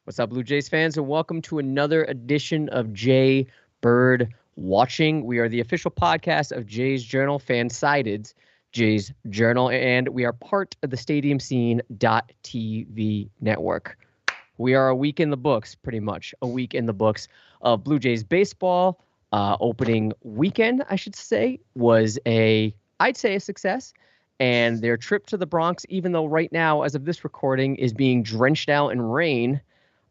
What's up, Blue Jays fans, and welcome to another edition of Jay Bird Watching. We are the official podcast of Jay's Journal, Fansided's Jay's Journal, and we are part of the Stadium Scene.tv network. We are a week in the books, pretty much a week in the books of Blue Jays baseball. Opening weekend, I should say, was I'd say a success. And their trip to the Bronx, even though right now, as of this recording, is being drenched out in rain,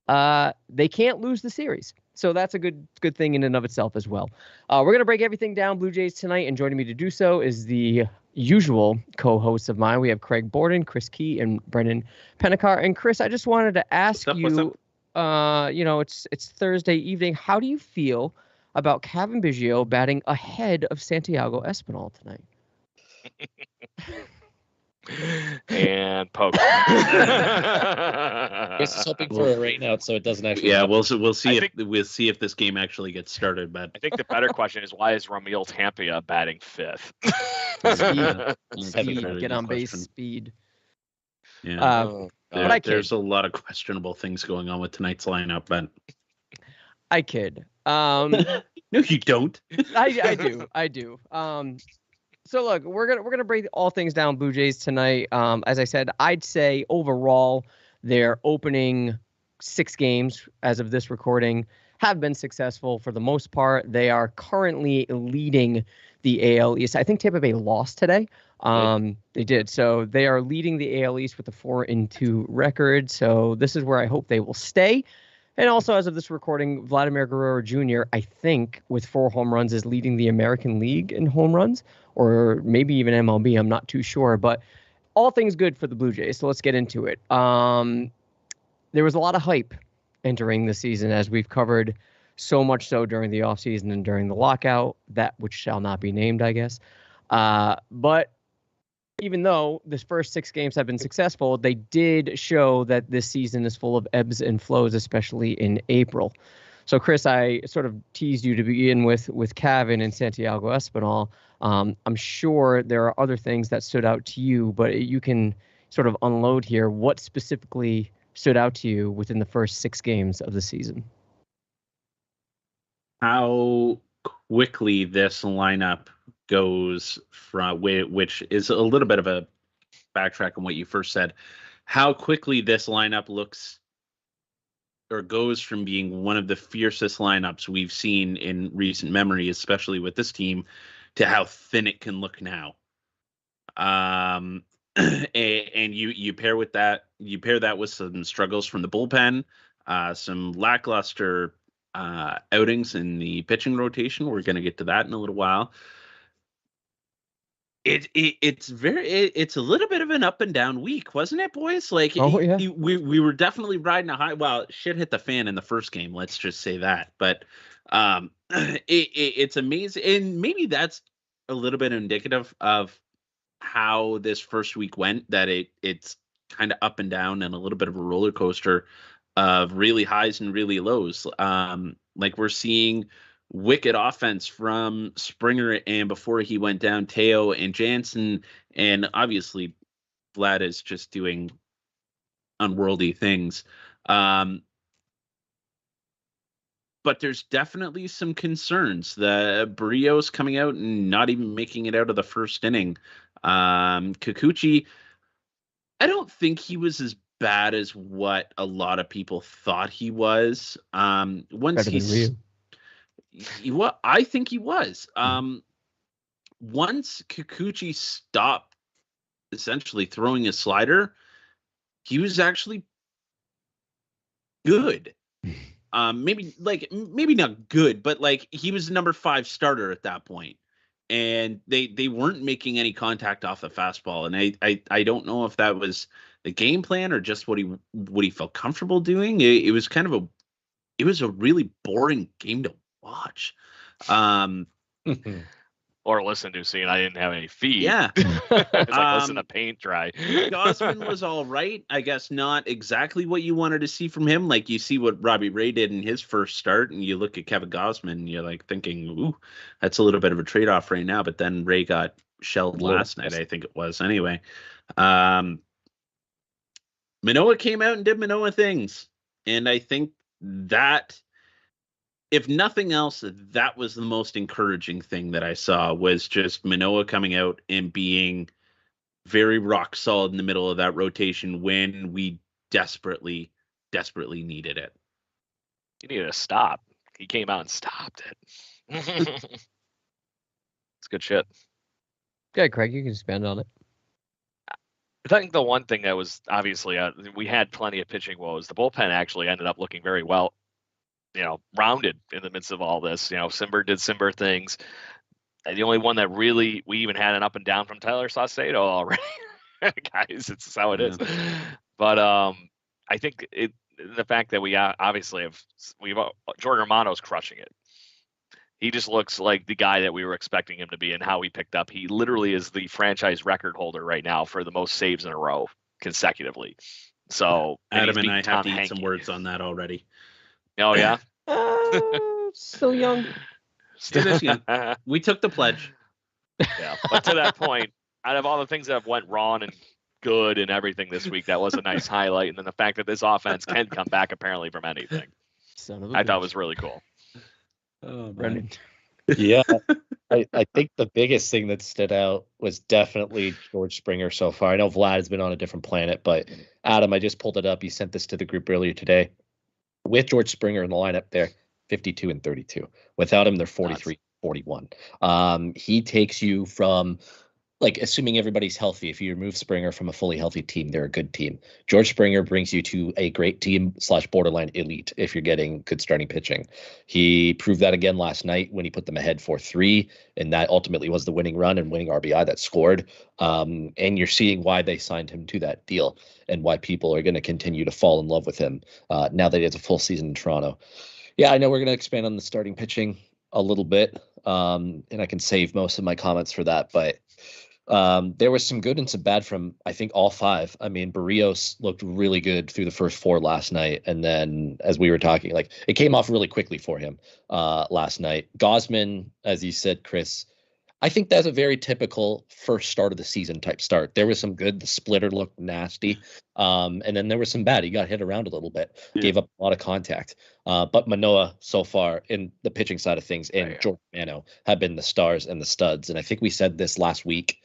they can't lose the series. So that's a good thing in and of itself as well. We're going to break everything down Blue Jays tonight, and joining me to do so is the usual co-hosts of mine. We have Craig Borden, Chris Key, and Brendan Pennicar. And Chris, I just wanted to ask you, it's Thursday evening. How do you feel about Cavan Biggio batting ahead of Santiago Espinal tonight? And poke. Chris is hoping for a rain out, so it doesn't actually. Yeah, happen. we'll see if this game actually gets started. But I think the better question is, why is Ramil Tampia batting fifth? Speed, get on base speed. Yeah, there's a lot of questionable things going on with tonight's lineup, but I kid. No, you don't. I do. So look, we're gonna break all things down Blue Jays tonight. As I said, I'd say overall their opening 6 games as of this recording have been successful for the most part. They are currently leading the AL East. I think Tampa Bay lost today. They did. So they are leading the AL East with a 4-2 record. So this is where I hope they will stay. And also, as of this recording, Vladimir Guerrero Jr., I think, with 4 home runs, is leading the American League in home runs, or maybe even MLB. I'm not too sure. But all things good for the Blue Jays. So let's get into it. There was a lot of hype entering the season, as we've covered so much so during the offseason and during the lockout, that which shall not be named, I guess. But even though this first 6 games have been successful, they did show that this season is full of ebbs and flows, especially in April. So, Chris, I sort of teased you to begin with Cavan and Santiago Espinal. I'm sure there are other things that stood out to you, but you can sort of unload here. What specifically stood out to you within the first 6 games of the season? How quickly this lineup goes from, which is a little bit of a backtrack on what you first said, how quickly this lineup looks or goes from being one of the fiercest lineups we've seen in recent memory, especially with this team, to how thin it can look now. And you pair that with some struggles from the bullpen, some lackluster outings in the pitching rotation. We're going to get to that in a little while. It's a little bit of an up and down week, wasn't it, boys? Like, yeah. We were definitely riding a high. Well, shit hit the fan in the first game. Let's just say that. But it's amazing, and maybe that's a little bit indicative of how this first week went. That it's kind of up and down and a little bit of a roller coaster of really highs and really lows. Like we're seeing wicked offense from Springer, and before he went down, Teo and Jansen, and obviously Vlad is just doing unworldly things. But there's definitely some concerns. The Barrios coming out and not even making it out of the first inning. Kikuchi, I don't think he was as bad as what a lot of people thought he was. Once he's I think he was. Once Kikuchi stopped essentially throwing his slider, he was actually good. Maybe not good, but like he was the number 5 starter at that point. And they weren't making any contact off the fastball. And I don't know if that was the game plan or just what he felt comfortable doing. It was kind of a really boring game to watch. Or listen to, seeing I didn't have any feed. Yeah. It's like listen to paint dry. Gausman was all right. I guess not exactly what you wanted to see from him. Like you see what Robbie Ray did in his first start, and you look at Kevin Gausman, and you're like thinking, ooh, that's a little bit of a trade-off right now. But then Ray got shelled last night, I think it was. Anyway. Manoah came out and did Manoah things. And I think that, if nothing else, that was the most encouraging thing that I saw, was just Manoah coming out and being very rock solid in the middle of that rotation when we desperately needed it. He needed to stop. He came out and stopped it. It's good shit. Okay, Craig, you can expand on it. I think the one thing that was obviously we had plenty of pitching woes. The bullpen actually ended up looking very well, rounded in the midst of all this. Simber did Simber things. And the only one that really we even had an up and down from Tyler Saucedo already. Guys, it's how it is. But I think the fact that we obviously we've Jordan Romano's crushing it. He just looks like the guy that we were expecting him to be, and how he picked up. He literally is the franchise record holder right now for the most saves in a row consecutively. So Adam and I have to eat some words on that already. Oh yeah, still young. We took the pledge. Yeah, but to that point, out of all the things that went wrong and good and everything this week, that was a nice highlight. And then the fact that this offense can come back apparently from anything, I thought was really cool. Oh, Brendan. Yeah, I think the biggest thing that stood out was definitely George Springer so far. I know Vlad has been on a different planet, but Adam, I just pulled it up. You sent this to the group earlier today. With George Springer in the lineup there, 52 and 32. Without him, they're 43, 41. He takes you from, like, assuming everybody's healthy, if you remove Springer from a fully healthy team, they're a good team. George Springer brings you to a great team / borderline elite if you're getting good starting pitching. He proved that again last night when he put them ahead 4-3, and that ultimately was the winning run and winning RBI that scored. And you're seeing why they signed him to that deal and why people are going to continue to fall in love with him now that he has a full season in Toronto. Yeah, I know we're going to expand on the starting pitching a little bit, and I can save most of my comments for that, but there was some good and some bad from, I think, all five. I mean, Barrios looked really good through the first four last night. And then, as we were talking, like, it came off really quickly for him last night. Gausman, as you said, Chris, I think that's a very typical first start of the season type start. There was some good. The splitter looked nasty. And then there was some bad. He got hit around a little bit, gave up a lot of contact. But Manoah so far in the pitching side of things and Jordan Romano have been the stars and the studs. And I think we said this last week.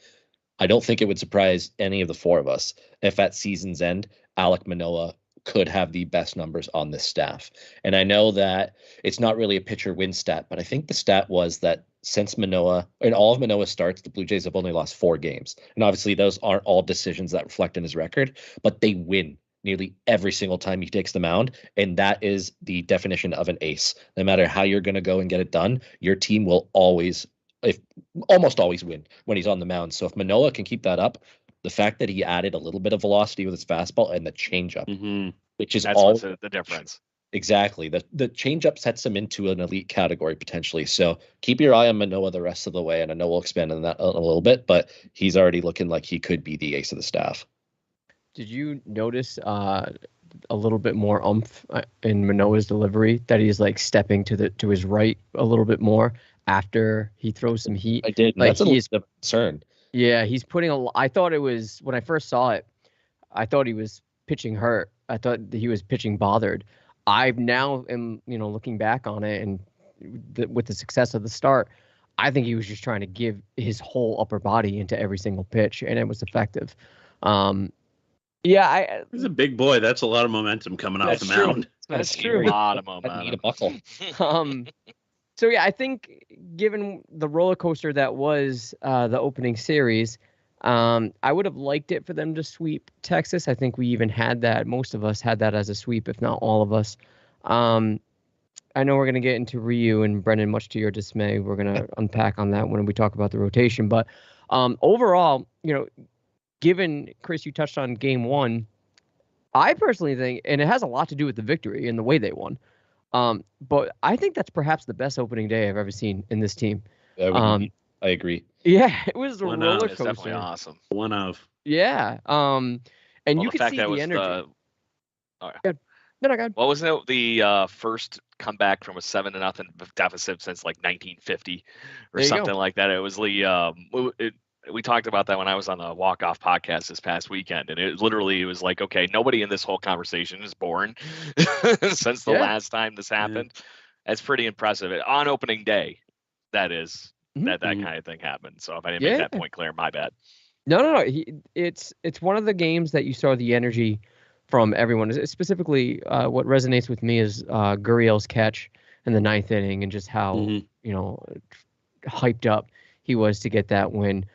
I don't think it would surprise any of the four of us if at season's end, Alek Manoah could have the best numbers on this staff. And I know that it's not really a pitcher win stat, but I think the stat was that since Manoah, in all of Manoah's starts, the Blue Jays have only lost 4 games. And obviously those aren't all decisions that reflect in his record, but they win nearly every single time he takes the mound. And that is the definition of an ace. No matter how you're going to go and get it done, your team will almost always win when he's on the mound. So if Manoah can keep that up, the fact that he added a little bit of velocity with his fastball and the changeup, which is what's the difference. Exactly. The changeup sets him into an elite category potentially. So keep your eye on Manoah the rest of the way. And I know we'll expand on that a little bit, but he's already looking like he could be the ace of the staff. Did you notice a little bit more oomph in Manoah's delivery, that he's like stepping to his right a little bit more after he throws some heat? I did. Like, that's a little concern. Yeah, he's putting I thought it was, when I first saw it, I thought he was pitching hurt. I thought that he was pitching bothered. I now am, looking back on it, and with the success of the start, I think he was just trying to give his whole upper body into every single pitch, and it was effective. He's a big boy. That's a lot of momentum coming off the mound. That's true. A lot of momentum. Need a buckle. So yeah, I think given the roller coaster that was the opening series, I would have liked it for them to sweep Texas. I think we even had that. Most of us had that as a sweep, if not all of us. I know we're going to get into Ryu and Brendan, much to your dismay. We're going to unpack on that when we talk about the rotation. But overall, given, Chris, you touched on game one, I personally think, and it has a lot to do with the victory and the way they won, but I think that's perhaps the best opening day I've ever seen in this team. I agree. Yeah, it was a roller It's coaster. definitely awesome. One of. Yeah. And you could see the energy. All right. No, go ahead. What was it? The first comeback from a 7-0 deficit since like 1950 or something like that. It was the we talked about that when I was on the walk-off podcast this past weekend, and it was like, okay, nobody in this whole conversation is born since the last time this happened. That's pretty impressive. On opening day, that is, that kind of thing happened. So if I didn't make that point clear, my bad. No. It's one of the games that you saw the energy from everyone. Specifically, what resonates with me is Gurriel's catch in the 9th inning and just how hyped up he was to get that win.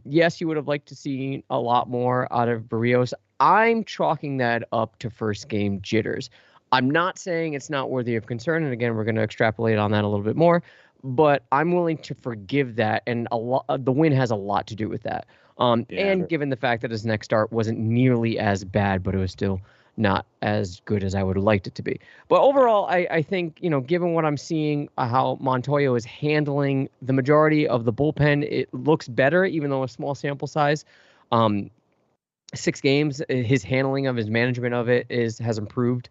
Yes, you would have liked to see a lot more out of Barrios. I'm chalking that up to first game jitters. I'm not saying it's not worthy of concern, and again, we're going to extrapolate on that a little bit more. But I'm willing to forgive that, and the win has a lot to do with that. And given the fact that his next start wasn't nearly as bad, but it was still not as good as I would have liked it to be. But overall, I think, given what I'm seeing, how Montoyo is handling the majority of the bullpen, it looks better, even though a small sample size. 6 games, his handling of his management of it has improved.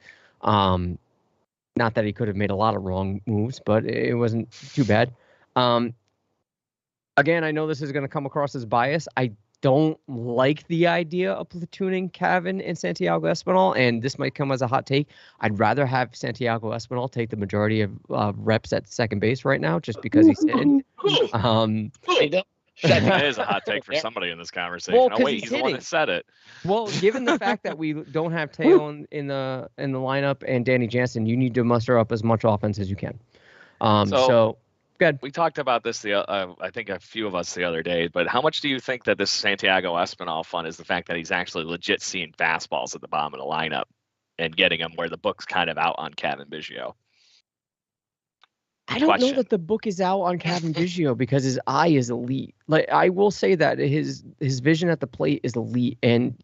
Not that he could have made a lot of wrong moves, but it wasn't too bad. Again, I know this is going to come across as bias. I don't like the idea of platooning Cavan and Santiago Espinal, and this might come as a hot take. I'd rather have Santiago Espinal take the majority of reps at second base right now, just because he's hitting. That is a hot take for somebody in this conversation. Well, oh wait, he's the one that said it. Well, given the fact that we don't have Teo in the lineup and Danny Jansen, you need to muster up as much offense as you can. So good. We talked about this I think a few of us the other day, but how much do you think that this Santiago Espinal fun is the fact that he's actually legit seeing fastballs at the bottom of the lineup and getting them where the book's kind of out on Cavan Biggio? I don't know that the book is out on Cavan Biggio because his eye is elite. Like, I will say that his vision at the plate is elite, and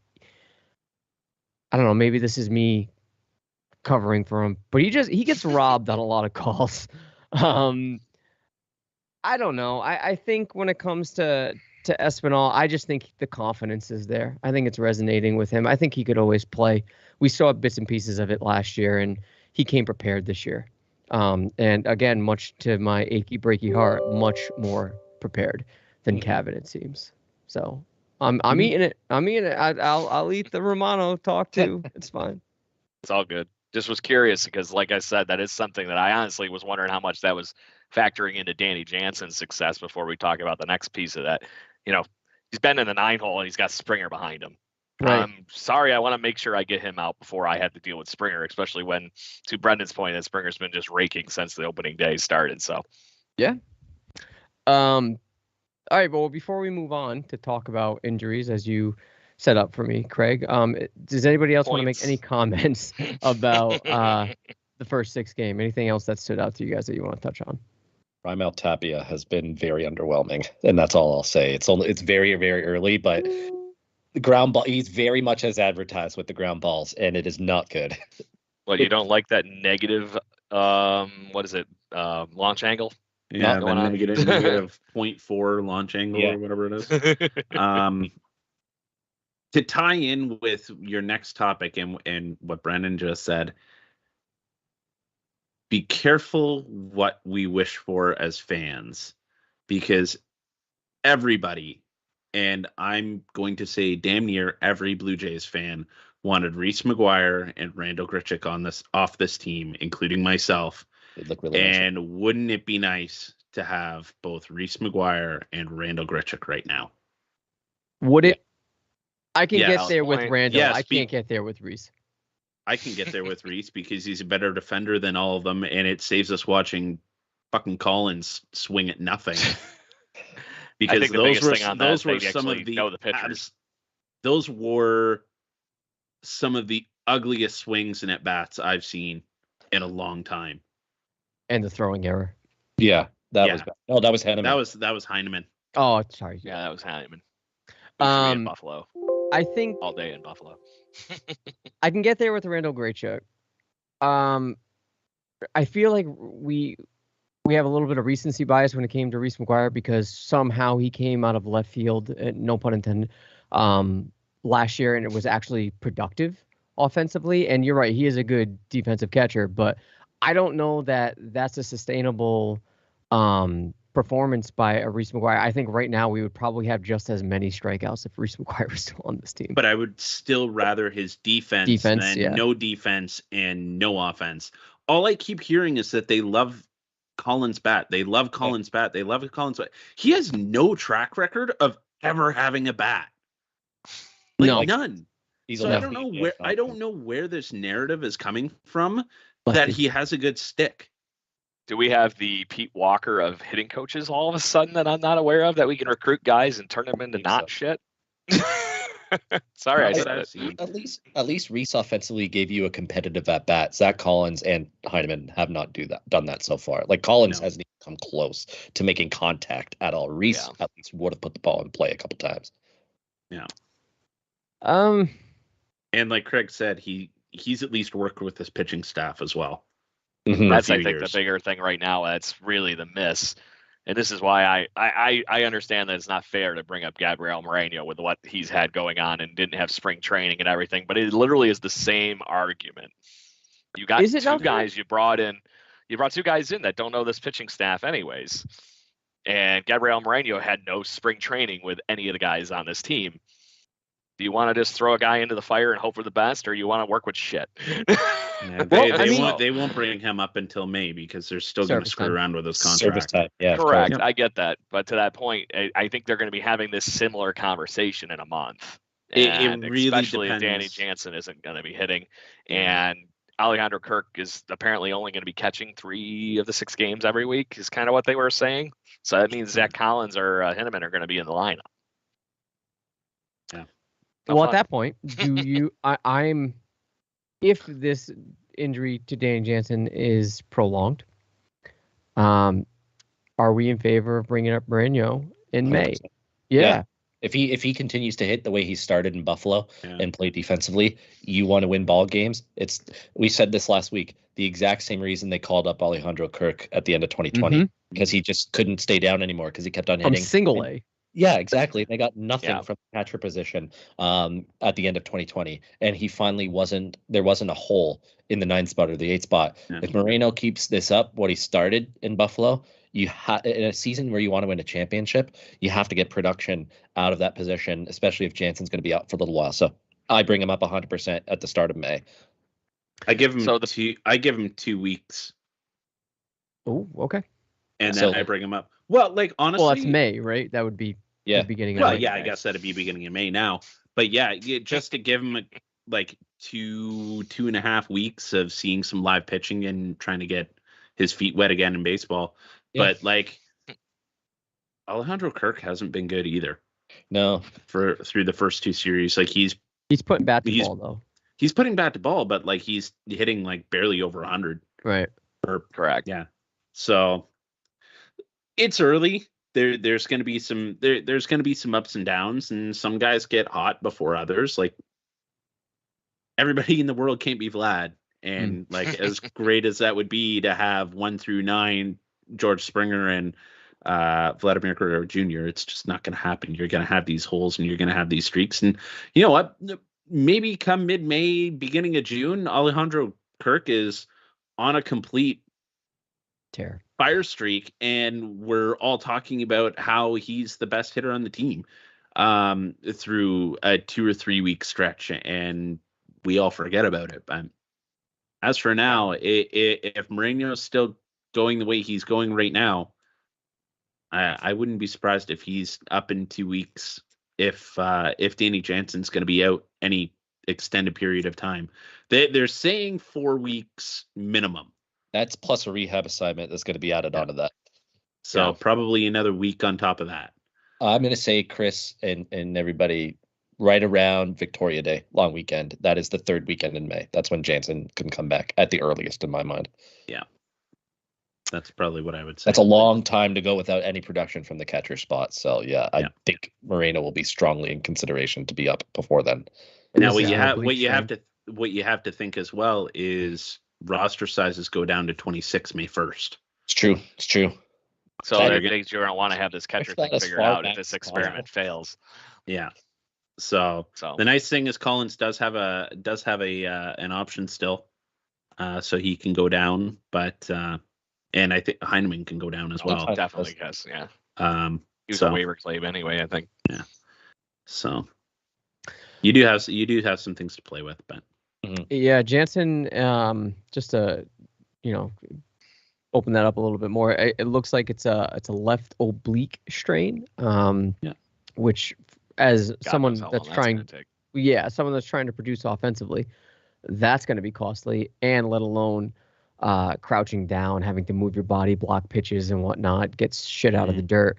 I don't know, maybe this is me covering for him, but he gets robbed on a lot of calls. I don't know. I think when it comes to Espinal, I just think the confidence is there. I think it's resonating with him. I think he could always play. We saw bits and pieces of it last year, and he came prepared this year. And again, much to my achy breaky heart, much more prepared than Cavan, it seems. So I'm eating it. I'll eat the Romano talk too. It's fine. It's all good. Just was curious because, like I said, that is something that I honestly was wondering how much that was factoring into Danny Jansen's success before we talk about the next piece of that. He's been in the 9-hole and he's got Springer behind him. Right. I'm sorry. I want to make sure I get him out before I have to deal with Springer, especially when, to Brendan's point, that Springer's been just raking since the opening day started. So, yeah. All right. Well, before we move on to talk about injuries, as you set up for me, Craig, does anybody else want to make any comments about the first 6 game? Anything else that stood out to you guys that you want to touch on? Raimel Tapia has been very underwhelming, and that's all I'll say. It's very, very early, but the ground ball, he's very much as advertised with the ground balls, and it is not good. Well, you don't like that negative, what is it, launch angle? Yeah, the negative 0.4 launch angle or whatever it is. To tie in with your next topic and what Brendan just said, be careful what we wish for as fans, because everybody, and I'm going to say damn near every Blue Jays fan, wanted Reese McGuire and Randall Grichuk off this team, including myself. They look really and nice. Wouldn't it be nice to have both Reese McGuire and Randall Grichuk right now? Would it? I can get there with Randall. Yes, I can't get there with Reese. I can get there with Reese because he's a better defender than all of them, and it saves us watching fucking Collins swing at nothing. Because those were some of the pitchers. Those were some of the ugliest swings and at bats I've seen in a long time. And the throwing error. Yeah, that was bad. Oh, that was Heineman. That was Heineman. Oh, sorry. Yeah, that was Heineman. In Buffalo. I think all day in Buffalo. I can get there with Randall Grichuk. I feel like we have a little bit of recency bias when it came to Reese McGuire because somehow he came out of left field, no pun intended, last year, and it was actually productive offensively. And you're right, he is a good defensive catcher, but I don't know that that's a sustainable performance by Reese McGuire, I think right now we would probably have just as many strikeouts if Reese McGuire was still on this team. But I would still rather his defense than no defense and no offense. All I keep hearing is that they love Collins' bat. They love Collins' bat. They love Collins' bat. He has no track record of ever having a bat. Like, none. So I don't know where this narrative is coming from that he has a good stick. Do we have the Pete Walker of hitting coaches all of a sudden that I'm not aware of, that we can recruit guys and turn them into not shit? Sorry, I said it. At least Reese offensively gave you a competitive at bat. Zach Collins and Heineman have not done that so far. Like Collins hasn't even come close to making contact at all. Reese at least would have put the ball in play a couple times. Yeah. And like Craig said, he's at least worked with his pitching staff as well. Mm-hmm. That's, I think, the bigger thing right now. That's really the miss. And this is why I understand that it's not fair to bring up Gabriel Moreno with what he's had going on and didn't have spring training and everything, but it literally is the same argument. You got two guys you brought two guys in that don't know this pitching staff anyways. And Gabriel Moreno had no spring training with any of the guys on this team. Do you want to just throw a guy into the fire and hope for the best, or you want to work with shit? Yeah, they won't bring him up until May because they're still going to screw around with his contract. Service time. Yeah, correct. I get that, but to that point, I think they're going to be having this similar conversation in a month. It really especially depends. if Danny Jansen isn't going to be hitting, and Alejandro Kirk is apparently only going to be catching 3 of the 6 games every week. Is kind of what they were saying. So that means Zach Collins or Hinneman are going to be in the lineup. Yeah. Well, at that point, do you? I'm. If this injury to Danny Jansen is prolonged, are we in favor of bringing up Moreno in May? Yeah. If he continues to hit the way he started in Buffalo and play defensively, you want to win ball games. We said this last week. The exact same reason they called up Alejandro Kirk at the end of 2020 because he just couldn't stay down anymore because he kept on hitting from single A. Yeah, exactly. They got nothing from the catcher position at the end of 2020, and he finally there wasn't a hole in the 9 spot or the 8 spot. Yeah. If Moreno keeps this up, what he started in Buffalo, in a season where you want to win a championship, you have to get production out of that position, especially if Jansen's going to be out for a little while. So I bring him up 100% at the start of May. I give him 2 weeks. Oh, okay. And then I bring him up. Well, like honestly, well, that's May, right? That would be the beginning of May. Well, yeah, I guess that'd be beginning of May now. But yeah, just to give him like 2.5 weeks of seeing some live pitching and trying to get his feet wet again in baseball. Yeah. But like Alejandro Kirk hasn't been good either. No, through the first 2 series, like he's putting bat to ball though. He's putting bat to ball, but like he's hitting like barely over 100. Right. Correct. Yeah. So it's early. There's going to be some there's going to be some ups and downs, and some guys get hot before others. Like everybody in the world can't be Vlad, and like as great as that would be to have 1 through 9 George Springer and Vladimir Guerrero Jr., it's just not going to happen. You're going to have these holes and you're going to have these streaks, and you know what? Maybe come mid-May, beginning of June, Alejandro Kirk is on a complete tear fire streak, and we're all talking about how he's the best hitter on the team through a 2 or 3 week stretch, and we all forget about it. But as for now, if Moreno's still going the way he's going right now, I wouldn't be surprised if he's up in 2 weeks if Danny Jansen's going to be out any extended period of time. They're saying 4 weeks minimum. That's plus a rehab assignment that's going to be added onto that. So probably another week on top of that. I'm going to say, Chris and everybody, right around Victoria Day, long weekend. That is the 3rd weekend in May. That's when Jansen can come back at the earliest in my mind. Yeah. That's probably what I would say. That's a long time to go without any production from the catcher spot. So, I think Moreno will be strongly in consideration to be up before then. Now, what you have to think as well is roster sizes go down to 26 May 1st. It's true. So you're going to want to have this catcher thing figured out if this experiment fails. Yeah. So the nice thing is Collins does have an option still, so he can go down. But And I think Heineman can go down as well. Definitely, yes, yeah. He was So a waiver claim anyway, I think. Yeah. So you do have some things to play with, but Yeah, Jansen, just to, open that up a little bit more. It looks like it's a left oblique strain. Yeah. Which, as God someone knows how that's long trying, gonna take. someone that's trying to produce offensively, that's going to be costly, and let alone crouching down, having to move your body, block pitches and whatnot, get shit out of the dirt.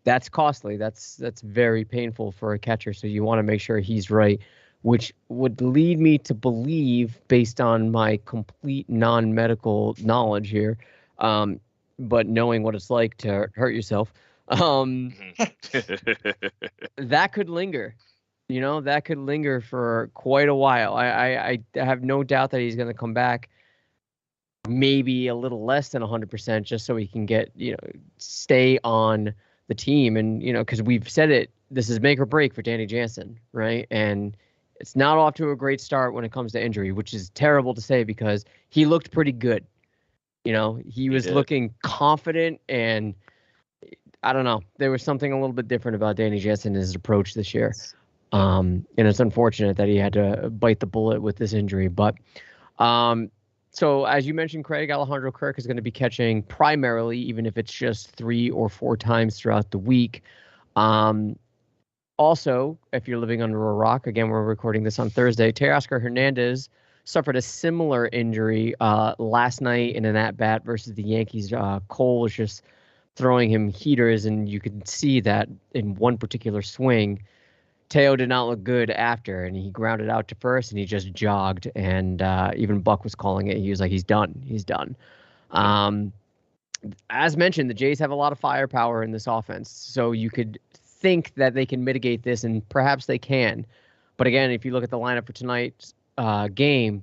That's costly. That's very painful for a catcher. So you want to make sure he's right, which would lead me to believe, based on my complete non-medical knowledge here, but knowing what it's like to hurt yourself, that could linger. That could linger for quite a while. I have no doubt that he's going to come back, maybe a little less than 100%, just so he can get, stay on the team. And, because we've said it, this is make or break for Danny Jansen, right? And it's not off to a great start when it comes to injury, which is terrible to say because he looked pretty good. He was looking confident, and I don't know. There was something a little bit different about Danny Jansen and his approach this year. And it's unfortunate that he had to bite the bullet with this injury. But so as you mentioned, Craig, Alejandro Kirk is going to be catching primarily, even if it's just 3 or 4 times throughout the week. Also, if you're living under a rock, again, we're recording this on Thursday, Teoscar Hernandez suffered a similar injury last night in an at-bat versus the Yankees. Cole was just throwing him heaters, and you could see that in one particular swing, Teo did not look good after, and he grounded out to first, and he just jogged. And even Buck was calling it. He was like, he's done. He's done. As mentioned, the Jays have a lot of firepower in this offense, so you could think that they can mitigate this, and perhaps they can. But again, if you look at the lineup for tonight's game,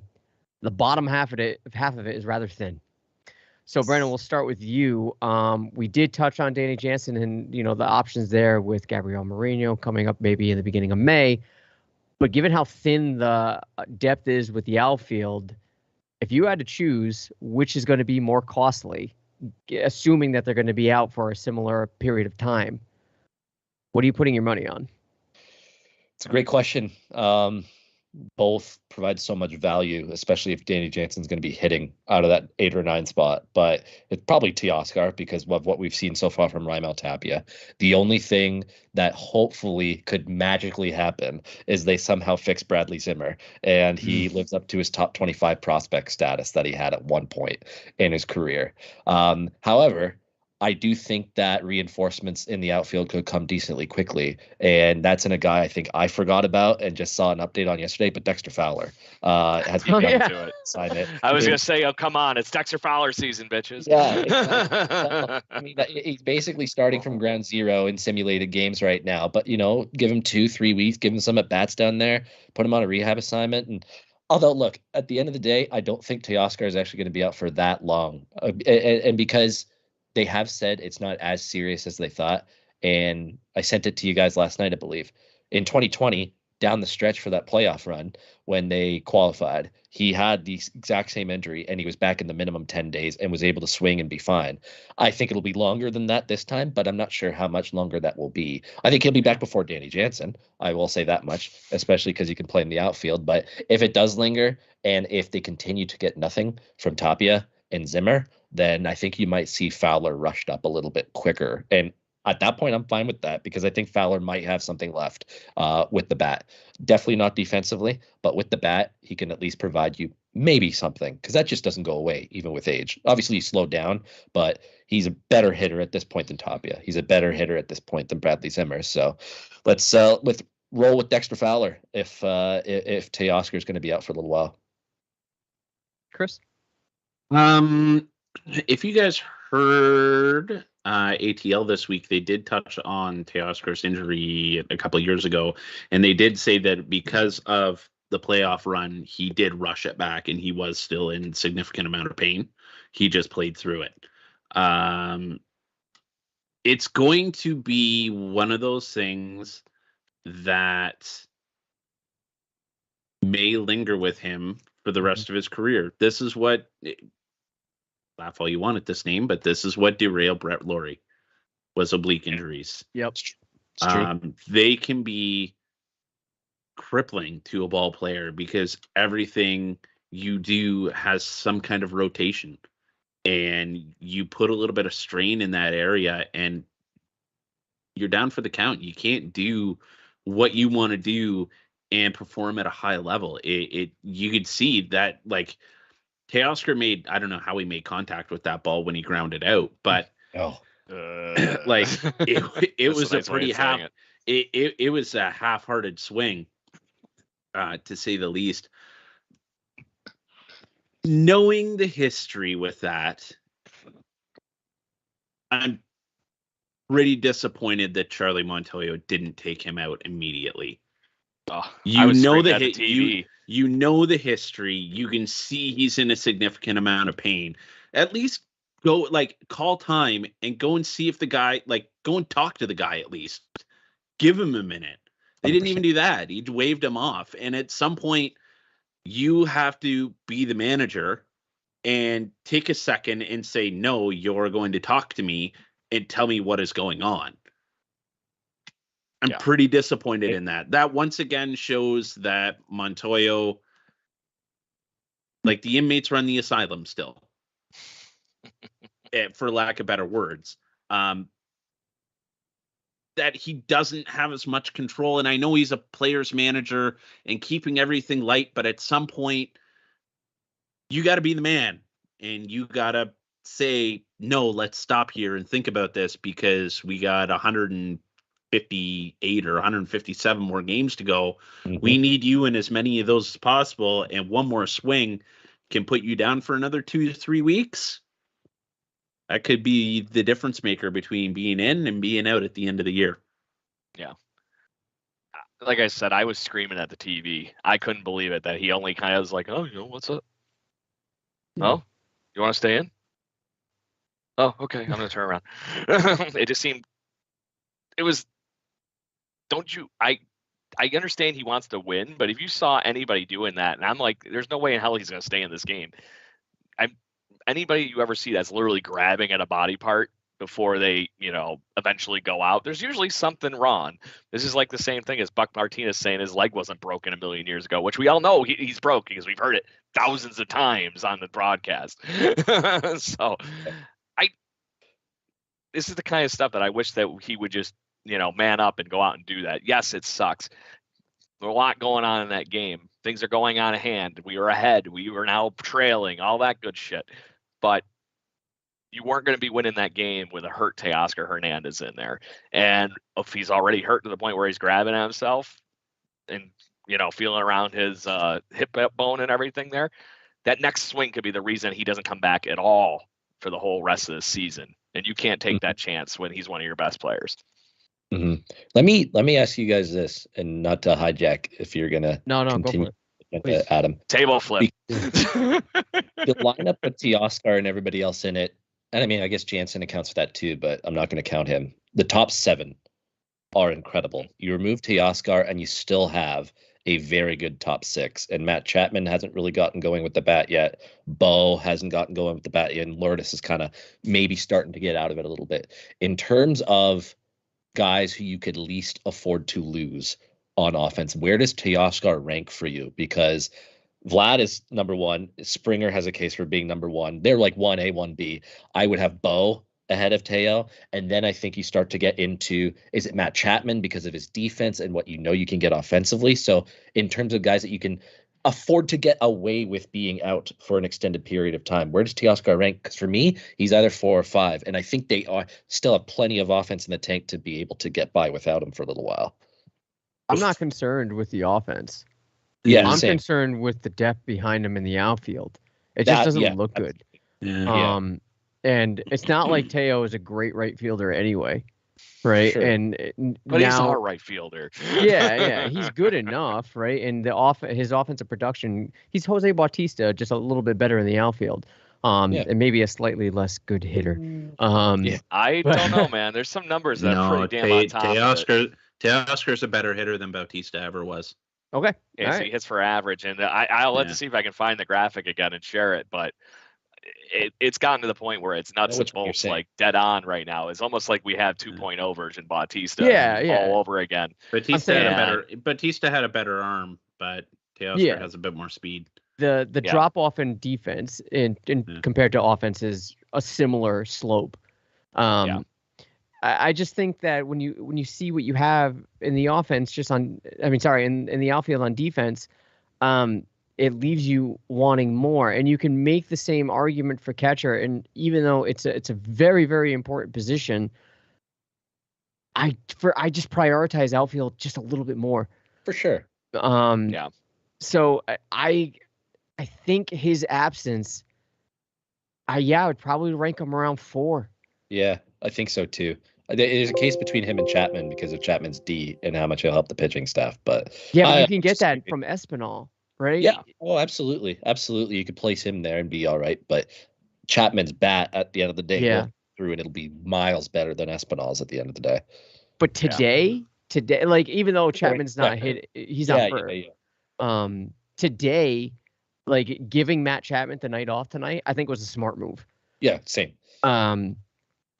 the bottom half of it is rather thin. So, Brandon, we'll start with you. We did touch on Danny Jansen and, the options there with Gabriel Moreno coming up maybe in the beginning of May. But given how thin the depth is with the outfield, if you had to choose which is going to be more costly, assuming that they're going to be out for a similar period of time, what are you putting your money on? It's a great question. Both provide so much value, especially if Danny Jansen's going to be hitting out of that 8 or 9 spot. But it's probably Teoscar because of what we've seen so far from Raimel Tapia. The only thing that hopefully could magically happen is they somehow fix Bradley Zimmer and he lives up to his top 25 prospect status that he had at one point in his career. However, I do think that reinforcements in the outfield could come decently quickly. And that's in a guy I think I forgot about and just saw an update on yesterday, but Dexter Fowler has to it. Sign it. I was going to say, oh, come on. It's Dexter Fowler season, bitches. Yeah. Exactly. I mean, he's basically starting from ground zero in simulated games right now. But, give him 2-3 weeks, give him some at-bats down there, put him on a rehab assignment. And although, look, at the end of the day, I don't think Teoscar is actually going to be out for that long. And because they have said it's not as serious as they thought. And I sent it to you guys last night, I believe. In 2020, down the stretch for that playoff run, when they qualified, he had the exact same injury and he was back in the minimum 10 days and was able to swing and be fine. I think it'll be longer than that this time, but I'm not sure how much longer that will be. I think he'll be back before Danny Jansen. I will say that much, especially because he can play in the outfield. But if it does linger and if they continue to get nothing from Tapia and Zimmer, then I think you might see Fowler rushed up a little bit quicker. And at that point, I'm fine with that because I think Fowler might have something left with the bat. Definitely not defensively, but with the bat, he can at least provide you maybe something because that just doesn't go away even with age. Obviously, he slowed down, but he's a better hitter at this point than Tapia. He's a better hitter at this point than Bradley Zimmer. So let's roll with Dexter Fowler if Teoscar is going to be out for a little while. Chris? If you guys heard ATL this week, they did touch on Teoscar's injury a couple of years ago, and they did say that because of the playoff run, he did rush it back, and he was still in significant amount of pain. He just played through it. It's going to be one of those things that may linger with him for the rest of his career. This is what laugh all you want at this name, but this is what derailed Brett Laurie, was oblique injuries. Yep. It's true. They can be crippling to a ball player because everything you do has some kind of rotation, and you put a little bit of strain in that area and you're down for the count. You can't do what you want to do and perform at a high level. You could see that, like, Teoscar made, I don't know how he made contact with that ball when he grounded out, but like it was a pretty it was a half-hearted swing, to say the least. Knowing the history with that, I'm pretty disappointed that Charlie Montoyo didn't take him out immediately. You know the TV. You know the history. You can see he's in a significant amount of pain. At least go, like, call time and go and see if the guy, like, go and talk to the guy at least. Give him a minute. They 100%. Didn't even do that. He waved him off. And at some point, you have to be the manager and take a second and say, no, you're going to talk to me and tell me what is going on. I'm pretty disappointed in that. That once again shows that Montoyo, like, the inmates run the asylum still, for lack of better words. That he doesn't have as much control. And I know he's a player's manager and keeping everything light, but at some point, you got to be the man and you got to say, no, let's stop here and think about this because we got 158 or 157 more games to go. Mm-hmm. We need you in as many of those as possible. And one more swing can put you down for another 2 to 3 weeks. That could be the difference maker between being in and being out at the end of the year. Yeah. Like I said, I was screaming at the TV. I couldn't believe it that he only kind of was like, oh, what's up? Mm-hmm. Oh, you want to stay in? Oh, okay. I'm going to turn around. It just seemed, it was, I understand he wants to win, but if you saw anybody doing that, and I'm like, there's no way in hell he's going to stay in this game. Anybody you ever see that's literally grabbing at a body part before they, eventually go out, there's usually something wrong. This is like the same thing as Buck Martinez saying his leg wasn't broken a million years ago, which we all know he's broke because we've heard it thousands of times on the broadcast. So this is the kind of stuff that I wish that he would just, man up and go out and do that. Yes, it sucks. There's a lot going on in that game. Things are going on hand. We were ahead. We were now trailing, all that good shit. But you weren't going to be winning that game with a hurt Teoscar Hernandez in there. And if he's already hurt to the point where he's grabbing at himself and, feeling around his hip bone and everything there, that next swing could be the reason he doesn't come back at all for the whole rest of the season. And you can't take that chance when he's one of your best players. Mm-hmm. Let me ask you guys this, and not to hijack if you're gonna continue, go for it. Adam. Table flip. The lineup with Teoscar and everybody else in it, and I mean, I guess Jansen accounts for that too, but I'm not going to count him. The top 7 are incredible. You remove Teoscar and you still have a very good top 6. And Matt Chapman hasn't really gotten going with the bat yet. Bo hasn't gotten going with the bat yet. And Lourdes is kind of maybe starting to get out of it a little bit. In terms of guys who you could least afford to lose on offense, where does Teoscar rank for you? Because Vlad is number 1. Springer has a case for being number 1. They're like 1A, 1B. I would have Bo ahead of Teo. And then I think you start to get into, is it Matt Chapman because of his defense and what you can get offensively? So in terms of guys that you can afford to get away with being out for an extended period of time, where does Teoscar rank? Because for me, he's either 4 or 5. And I think they still have plenty of offense in the tank to be able to get by without him for a little while. I'm not concerned with the offense. Yeah, I'm same. concerned with the depth behind him in the outfield. It just doesn't look good. Yeah. And it's not like Teo is a great right fielder anyway, right? Sure. But he's our right fielder. yeah, he's good enough, right? And his offensive production, he's Jose Bautista, just a little bit better in the outfield. And maybe a slightly less good hitter. I don't know, man. There's some numbers that are pretty damn on top of it. Teoscar's a better hitter than Bautista ever was. Okay. Yeah, so he hits for average, and I'll let to see if I can find the graphic again and share it. But it's gotten to the point where it's nuts and which one you're bolts, saying. like dead on right now. It's almost like we have 2.0 version Bautista Yeah. all over again. Batista had saying- a better arm, but Teoscar Yeah. has a bit more speed. The Yeah. drop off in defense in Yeah. compared to offense is a similar slope. Yeah. I just think that when you see what you have in the offense, in the outfield on defense, it leaves you wanting more. And you can make the same argument for catcher. And even though it's a very, very important position, I just prioritize outfield just a little bit more. For sure. Yeah. So I think his absence, I would probably rank him around 4. Yeah, I think so too. There's a case between him and Chapman because of Chapman's D and how much he'll help the pitching staff. But Yeah, you can get that from Espinal, right? Yeah. Oh, absolutely. Absolutely. You could place him there and be all right. But Chapman's bat at the end of the day Yeah. will through and it'll be miles better than Espinal's at the end of the day. But today, like even though Chapman's not hit, he's not hurt. Yeah. Today, like giving Matt Chapman the night off tonight, I think was a smart move. Yeah, same.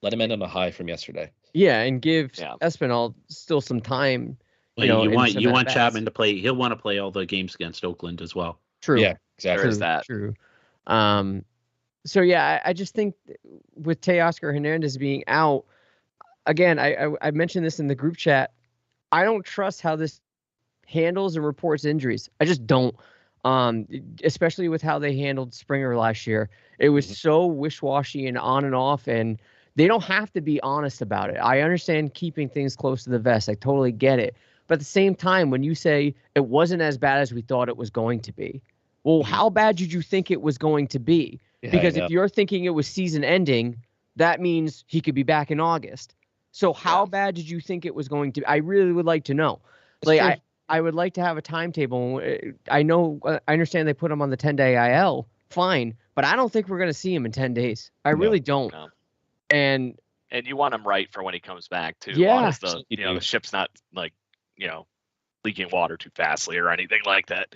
Let him end on a high from yesterday. Yeah, and give Espinal still some time. You want Chapman to play. He'll want to play all the games against Oakland as well. True. Yeah, exactly. There is that. True. So yeah, I just think with Teoscar Hernandez being out, again, I mentioned this in the group chat. I don't trust how this handles and reports injuries. I just don't. Especially with how they handled Springer last year. It was so wish-washy and on and off, and they don't have to be honest about it. I understand keeping things close to the vest. I totally get it. But at the same time, when you say it wasn't as bad as we thought it was going to be, well, how bad did you think it was going to be? Yeah, Because if you're thinking it was season ending, that means he could be back in August. So how bad did you think it was going to be? I really would like to know. I would like to have a timetable. I understand they put him on the 10-day IL. Fine. But I don't think we're going to see him in 10 days. I really don't. No. And you want him right for when he comes back too. Yeah. The ship's not like, leaking water too fastly or anything like that.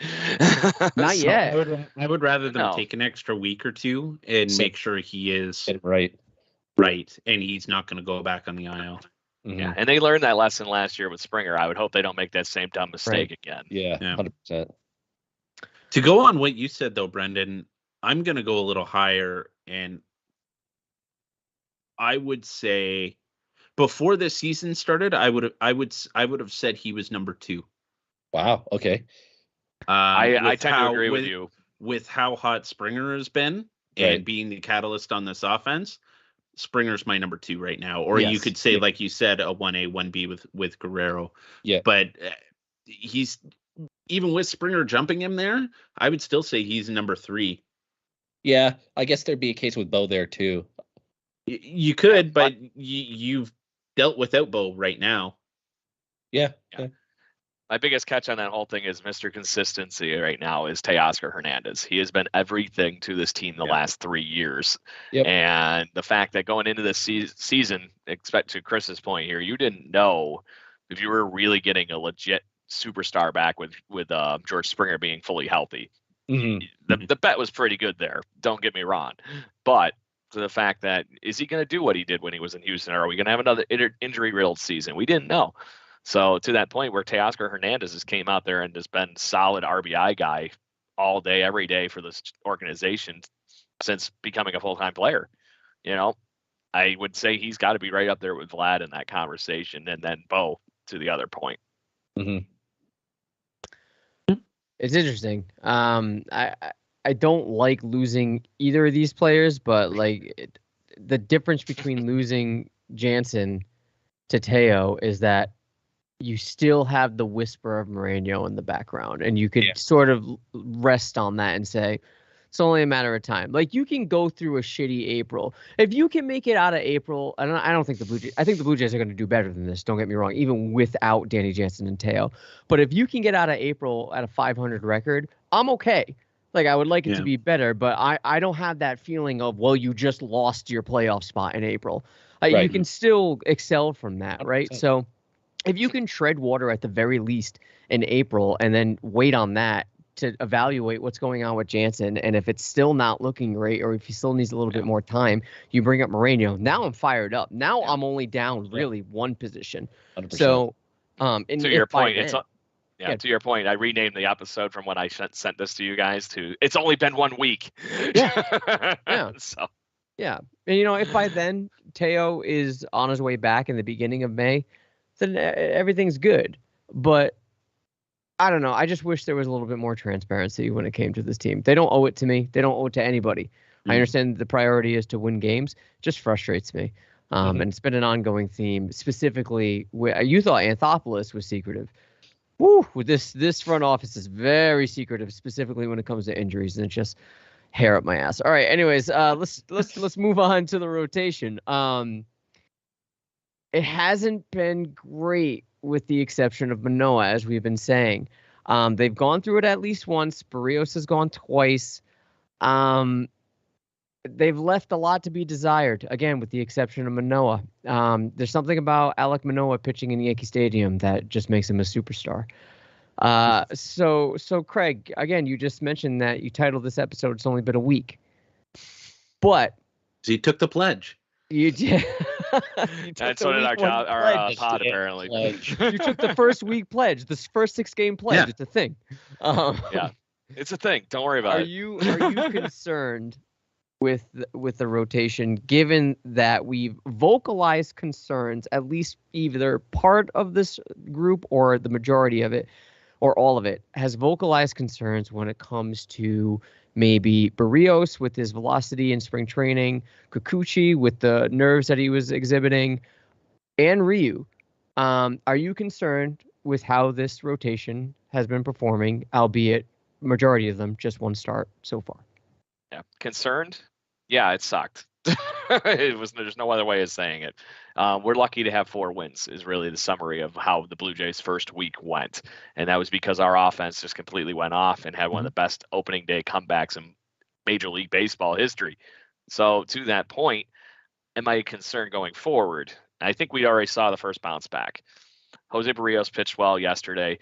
Not yet. I would rather them take an extra week or two and make sure he is right, and he's not going to go back on the IL. Mm-hmm. Yeah, and they learned that lesson last year with Springer. I would hope they don't make that same dumb mistake again. Yeah, 100%. To go on what you said though, Brendan, I'm going to go a little higher, and I would say before the season started, I would have said he was number 2. Wow. Okay. I tend to agree with you. With how hot Springer has been and being the catalyst on this offense, Springer's my number 2 right now. Or you could say, like you said, a 1A, 1B with Guerrero. Yeah. But he's, even with Springer jumping him there, I would still say he's number 3. Yeah, I guess there'd be a case with Bo there too. You could, but you've dealt without Bo right now. Yeah. My biggest catch on that whole thing is Mr. Consistency right now is Teoscar Hernandez. He has been everything to this team the last 3 years. Yep. And the fact that going into this season, expect to Chris's point here, you didn't know if you were really getting a legit superstar back with George Springer being fully healthy. Mm-hmm. The bet was pretty good there. Don't get me wrong. But to the fact that, is he going to do what he did when he was in Houston? Or are we going to have another injury-riddled season? We didn't know. So to that point where Teoscar Hernandez has came out there and has been solid RBI guy all day, every day for this organization since becoming a full-time player, I would say he's got to be right up there with Vlad in that conversation, and then Bo to the other point. Mm-hmm. It's interesting. I don't like losing either of these players, but the difference between losing Jansen to Teo is that you still have the whisper of Moreno in the background, and you could sort of rest on that and say it's only a matter of time. Like, you can go through a shitty April. If you can make it out of April, I don't think the Blue Jays, I think the Blue Jays are going to do better than this. Don't get me wrong, even without Danny Jansen and Teo. But if you can get out of April at a 500 record, I'm okay. Like, I would like it to be better, but I don't have that feeling of, well, you just lost your playoff spot in April. You can still excel from that, right? 100%. So if you can tread water at the very least in April and then wait on that to evaluate what's going on with Jansen, and if it's still not looking great, or if he still needs a little bit more time, you bring up Moreno. Now I'm fired up. Now I'm only down really one position. 100%. So, and to your point, then, to your point, I renamed the episode from when I sent this to you guys to "It's only been 1 week." Yeah. So. Yeah, and if by then Teo is on his way back in the beginning of May, then everything's good. But I don't know. I just wish there was a little bit more transparency when it came to this team. They don't owe it to me. They don't owe it to anybody. I understand the priority is to win games. Just frustrates me. And it's been an ongoing theme. Specifically, you thought Anthopoulos was secretive. Woo! With this front office is very secretive, specifically when it comes to injuries, and it's just hair up my ass. All right. Anyways, let's move on to the rotation. It hasn't been great, with the exception of Manoah, as we've been saying. They've gone through it at least once. Barrios has gone twice. They've left a lot to be desired, again, with the exception of Manoah. There's something about Alek Manoah pitching in Yankee Stadium that just makes him a superstar. So Craig, again, you just mentioned that you titled this episode "It's Only Been a Week," but he took the pledge. You did. And so did our pod, apparently. You took the first week pledge, the first 6-game pledge. Yeah. It's a thing. Yeah, it's a thing. Don't worry about it. Are you concerned with the rotation, given that we've vocalized concerns, at least either part of this group or the majority of it, or all of it, has vocalized concerns when it comes to maybe Barrios with his velocity in spring training, Kikuchi with the nerves that he was exhibiting, and Ryu. Are you concerned with how this rotation has been performing, albeit majority of them just one start so far? Yeah, concerned? Yeah, it sucked. There's no other way of saying it. We're lucky to have 4 wins is really the summary of how the Blue Jays' first week went. And that was because our offense just completely went off and had one of the best opening day comebacks in Major League Baseball history. So to that point, am I concerned going forward? I think we already saw the first bounce back. Jose Barrios pitched well yesterday.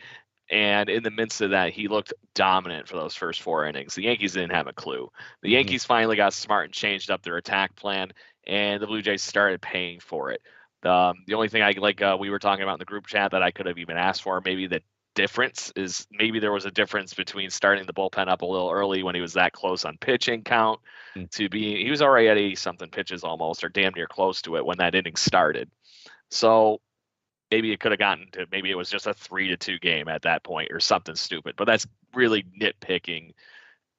And in the midst of that, he looked dominant for those first 4 innings. The Yankees didn't have a clue. The Yankees finally got smart and changed up their attack plan, and the Blue Jays started paying for it. The only thing we were talking about in the group chat that I could have even asked for, maybe the difference is maybe there was a difference between starting the bullpen up a little early when he was that close on pitching count he was already at 80-something pitches almost, or damn near close to it when that inning started. So maybe it could have gotten to, maybe it was just a 3-2 game at that point or something stupid, but that's really nitpicking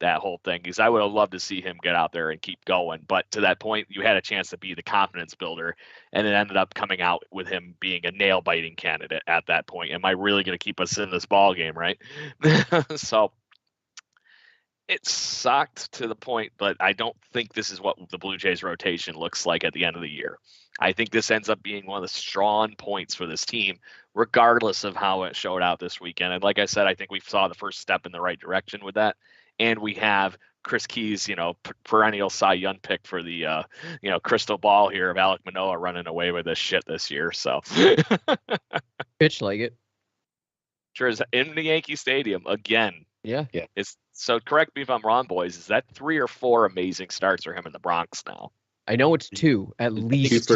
that whole thing, because I would have loved to see him get out there and keep going. But to that point, you had a chance to be the confidence builder, and it ended up coming out with him being a nail biting candidate at that point. Am I really going to keep us in this ball game? Right. So it sucked to the point, but I don't think this is what the Blue Jays rotation looks like at the end of the year. I think this ends up being one of the strong points for this team, regardless of how it showed out this weekend. And like I said, I think we saw the first step in the right direction with that. And we have Chris Keyes, perennial Cy Young pick for the, crystal ball here of Alek Manoah running away with this shit this year. So Pitch like it. Sure is in the Yankee Stadium again. Yeah. It's so, correct me if I'm wrong, boys. Is that 3 or 4 amazing starts for him in the Bronx now? I know it's 2, at least.